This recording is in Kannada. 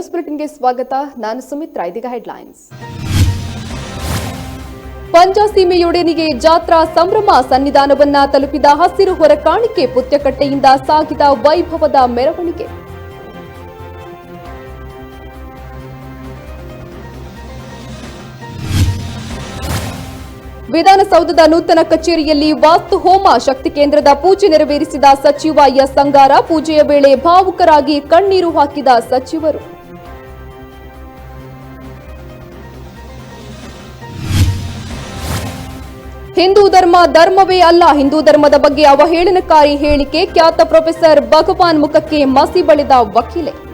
ನ್ಯೂಸ್ ಬುಲೆಟಿನ್ಗೆ ಸ್ವಾಗತ. ನಾನು ಸುಮಿತ್ರಾ. ಇದೀಗ ಹೆಡ್ಲೈನ್ಸ್. ಪಂಚಸೀಮೆಯೊಡನೆಗೆ ಜಾತ್ರಾ ಸಂಭ್ರಮ. ಸನ್ನಿಧಾನವನ್ನ ತಲುಪಿದ ಹಸಿರು ಹೊರ ಕಾಣಿಕೆ. ಪುತ್ಯಕಟ್ಟೆಯಿಂದ ಸಾಗಿದ ವೈಭವದ ಮೆರವಣಿಗೆ. ವಿಧಾನಸೌಧದ ನೂತನ ಕಚೇರಿಯಲ್ಲಿ ವಾಸ್ತು ಹೋಮ. ಶಕ್ತಿ ಕೇಂದ್ರದ ಪೂಜೆ ನೆರವೇರಿಸಿದ ಸಚಿವ ಎಸ್ ಅಂಗಾರ. ಪೂಜೆಯ ವೇಳೆ ಭಾವುಕರಾಗಿ ಕಣ್ಣೀರು ಹಾಕಿದ ಸಚಿವರು. ಹಿಂದೂ ಧರ್ಮವೇ ಅಲ್ಲ. ಹಿಂದೂ ಧರ್ಮದ ಬಗ್ಗೆ ಅವಹೇಳನಕಾರಿ ಹೇಳಿಕೆ. ಖ್ಯಾತ ಪ್ರೊಫೆಸರ್ ಭಗವಾನ್ ಮುಖಕ್ಕೆ ಮಸಿ ಬಳಿದ ವಕೀಲೆ.